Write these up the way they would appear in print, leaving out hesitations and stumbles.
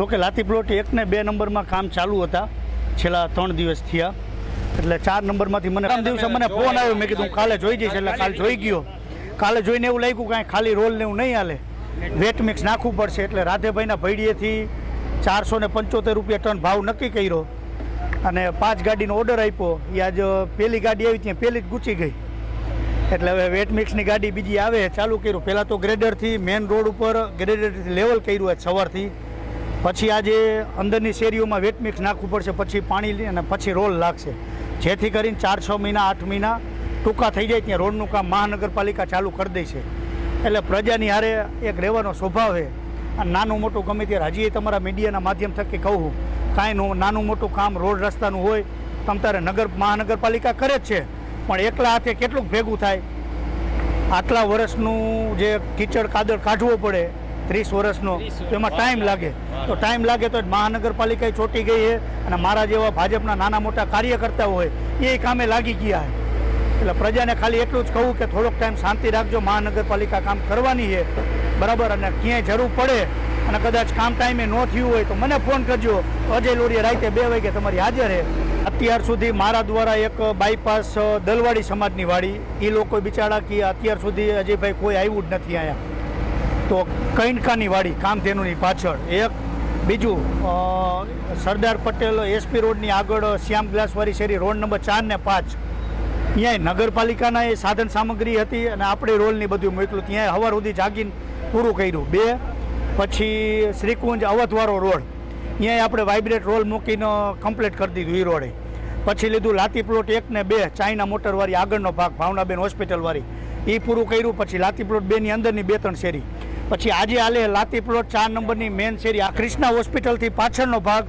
જોકે લાતી પ્લોટ 1 ને 2 નંબરમાં કામ ચાલુ હતા છેલ્લા 3 દિવસ થયા, એટલે 4 નંબરમાંથી મને દિવસે મને ફોન આવ્યો, મેં કીધું કાલે જોઈ જઈશ, એટલે કાલે જોઈ ગયો. કાલે જોઈને એવું લાગ્યું કાંઈ ખાલી રોલ ને એવું નહીં હાલે, વેટ મિક્સ નાખવું પડશે, એટલે રાધેભાઈના ભૈડીએથી 475 રૂપિયા ટન ભાવ નક્કી કર્યો અને 5 ગાડીનો ઓર્ડર આપ્યો. એ આજ પહેલી ગાડી આવી ત્યાં પહેલી જ ગુચી ગઈ, એટલે હવે વેટ મિક્સની ગાડી બીજી આવે ચાલુ કર્યું. પહેલાં તો ગ્રેડરથી મેઇન રોડ ઉપર ગ્રેડરથી લેવલ કર્યું આજ સવારથી, પછી આજે અંદરની શેરીઓમાં વેટ મિક્સ નાખવું પડશે, પછી પાણી અને પછી રોલ લાગશે, જેથી કરીને 4-6 મહિના 8 મહિના ટૂંકા થઈ જાય ત્યાં રોડનું કામ મહાનગરપાલિકા ચાલુ કરી દે છે. એટલે પ્રજાની હારે એક રહેવાનો સ્વભાવ છે. અને નાનું મોટું ગમે ત્યારે હજી તમારા મીડિયાના માધ્યમ થકી કહું, કાંઈ નાનું મોટું કામ રોડ રસ્તાનું હોય તમ તારે મહાનગરપાલિકા કરે જ છે, પણ એકલા હાથે કેટલું ભેગું થાય? આટલા વર્ષનું જે કીચડ કાદળ કાઢવો પડે 30 વર્ષનો, તો એમાં ટાઈમ લાગે. તો ટાઈમ લાગે તો મહાનગરપાલિકા ચોંટી ગઈ છે અને મારા જેવા ભાજપના નાના મોટા કાર્યકર્તા હોય એ કામે લાગી ગયા છે. એટલે પ્રજાને ખાલી એટલું જ કહું કે થોડોક ટાઈમ શાંતિ રાખજો, મહાનગરપાલિકા કામ કરવાની છે બરાબર. અને ક્યાંય જરૂર પડે અને કદાચ કામ ટાઈમે ન થયું હોય તો મને ફોન કરજો. અજય લોરિયા રાતે 2 વાગે તમારી હાજર છે. અત્યાર સુધી મારા દ્વારા એક બાયપાસ દલવાડી સમાજની વાડી, એ લોકો બિચારા કે અત્યાર સુધી અજયભાઈ કોઈ આવ્યું જ નથી અહીંયા. તો કૈનકાની વાડી કામધેનુની પાછળ એક, બીજું સરદાર પટેલ એસપી રોડની આગળ શ્યામ ગ્લાસવાળી શેરી રોડ નંબર 4 ને 5, ત્યાં નગરપાલિકાના એ સાધન સામગ્રી હતી અને આપણે રોલની બધું મોકલું, ત્યાં સવાર સુધી જાગીને પૂરું કર્યું. 2 પછી શ્રીકુંજ અવધવાળો રોડ, ત્યાં આપણે વાઇબ્રેટ રોલ મૂકીને કમ્પ્લીટ કરી દીધું એ રોડે. પછી લીધું લાતી પ્લોટ 1 ને 2 ચાઇના મોટરવાળી આગળનો ભાગ ભાવનાબેન હોસ્પિટલવાળી, એ પૂરું કર્યું. પછી લાતી પ્લોટ 2 ની અંદરની 2-3 શેરી. પછી આજે હાલે લાતી પ્લોટ 4 નંબરની મેન શેરી, આ કૃષ્ણા હોસ્પિટલથી પાછળનો ભાગ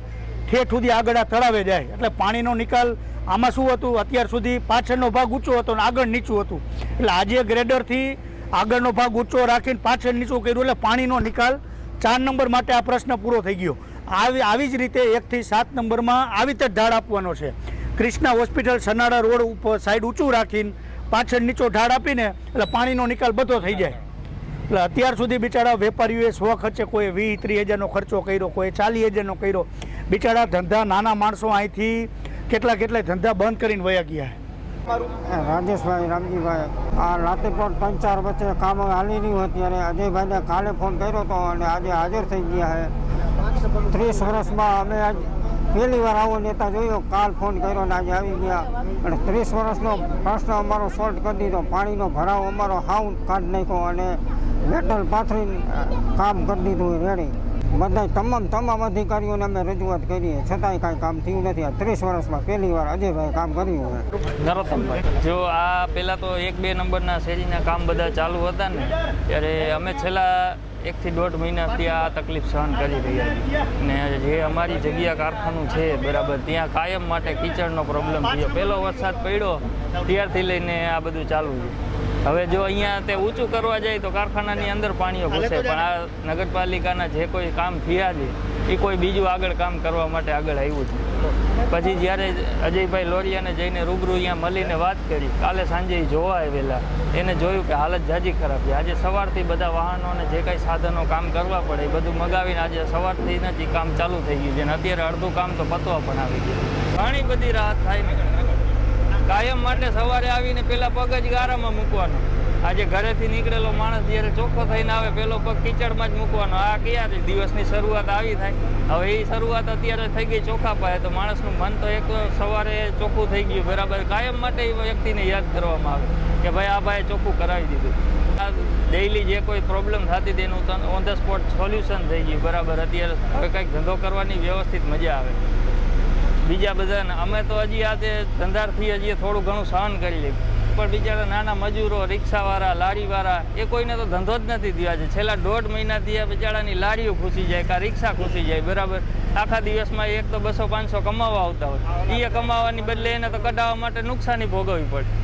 ઠેઠ સુધી આગળ આ તળાવે જાય, એટલે પાણીનો નિકાલ. આમાં શું હતું, અત્યાર સુધી પાછળનો ભાગ ઊંચો હતો અને આગળ નીચું હતું, એટલે આજે ગ્રેડરથી આગળનો ભાગ ઊંચો રાખીને પાછળ નીચું કર્યું, એટલે પાણીનો નિકાલ 4 નંબર માટે આ પ્રશ્ન પૂરો થઈ ગયો. આવી જ રીતે 1 થી 7 નંબરમાં આવી રીતે ઢાળ આપવાનો છે. કૃષ્ણા હોસ્પિટલ સનાડા રોડ ઉપર સાઈડ ઊંચું રાખીને પાછળ નીચો ઢાળ આપીને એટલે પાણીનો નિકાલ બધો થઈ જાય. એટલે અત્યાર સુધી બિચારા વેપારીઓએ સ્વ ખર્ચે કોઈ 20-30 હજારનો ખર્ચો કર્યો, કોઈ 40 હજારનો કર્યો. બિચારા ધંધા નાના માણસો અહીંથી કેટલા ધંધા બંધ કરીને વયા ગયા. રાજેશભાઈ રામજીભાઈ, આ લાતી પ્લોટ 3-4 વચ્ચે કામ હાલી રહ્યું અત્યારે અજયભાઈને કાલે ફોન કર્યો હતો અને આજે હાજર થઈ ગયા છે. 30 વર્ષમાં અમે આજ પહેલી વાર આવો નેતા જોયો, કાલ ફોન કર્યો ને આજે આવી ગયા. અને 30 વર્ષનો પ્રશ્ન અમારો સોલ્વ કરી દીધો, પાણીનો ભરાવ અમારો હાવ કાઢી નાખ્યો અને મેટલ પાથરીને કામ કરી દીધું રેડી. બધા તમામ અધિકારીઓને અમે રજૂઆત કરીએ, છતાંય કાંઈ કામ થયું નથી. આ 30 વર્ષમાં પહેલી વાર અજયભાઈ કામ કર્યું છે. નરોત્તમભાઈ, જો આ પહેલાં તો 1-2 નંબરના શેરીના કામ બધા ચાલુ હતા ને, ત્યારે અમે છેલ્લા 1 થી 1.5 મહિનાથી આ તકલીફ સહન કરી રહ્યા છીએ. ને જે અમારી જગ્યા કારખાનું છે બરાબર, ત્યાં કાયમ માટે કીચડનો પ્રોબ્લેમ થયો. પહેલો વરસાદ પડ્યો ત્યારથી લઈને આ બધું ચાલુ છે. હવે જો અહીંયા તે ઊંચું કરવા જાય તો કારખાનાની અંદર પાણીઓ ઘૂસે, પણ આ નગરપાલિકાના જે કોઈ કામ થયા છે એ કોઈ બીજું આગળ કામ કરવા માટે આગળ આવ્યું છે. પછી જ્યારે અજયભાઈ લોરિયાને જઈને રૂબરૂ અહીંયા મળીને વાત કરી, કાલે સાંજે જોવા આવેલા, એને જોયું કે હાલત જાજી ખરાબ છે. આજે સવારથી બધા વાહનોને જે કાંઈ સાધનો કામ કરવા પડે એ બધું મગાવીને આજે સવારથી નથી કામ ચાલુ થઈ ગયું છે. અને અત્યારે અડધું કામ તો પતવા પણ આવી ગયું. ઘણી બધી રાહત થાય ને. કાયમ માટે સવારે આવીને પેલા પગ જ ગારામાં મૂકવાનો. આજે ઘરેથી નીકળેલો માણસ જ્યારે ચોખ્ખો થઈને આવે પેલો પગ કીચડમાં જ મૂકવાનો. આ ક્યારે દિવસની શરૂઆત આવી થાય. હવે એ શરૂઆત અત્યારે થઈ ગઈ ચોખ્ખા પાયે, તો માણસનું મન તો એક સવારે ચોખ્ખું થઈ ગયું બરાબર. કાયમ માટે એ વ્યક્તિને યાદ કરવામાં આવે કે ભાઈ આ ભાઈએ ચોખ્ખું કરાવી દીધું. આ ડેઇલી જે કોઈ પ્રોબ્લેમ થતી હતી એનું ઓન ધ સ્પોટ સોલ્યુશન થઈ ગયું બરાબર. અત્યારે હવે કંઈક ધંધો કરવાની વ્યવસ્થિત મજા આવે. બીજા બધાને અમે તો હજી આજે ધંધારથી હજી થોડું ઘણું સહન કરી લીધું, પણ બિચારા નાના મજૂરો, રિક્ષાવાળા, લારીવાળા, એ કોઈને તો ધંધો જ નથી થયો. છે છેલ્લા 1.5 મહિનાથી આ બિચારાની લારીઓ ખૂસી જાય, કાં રિક્ષા ખૂસી જાય બરાબર. આખા દિવસમાં એક તો 200-500 કમાવા આવતા હોય, એ કમાવાની બદલે એને તો કઢાવવા માટે નુકસાની ભોગવવી પડે.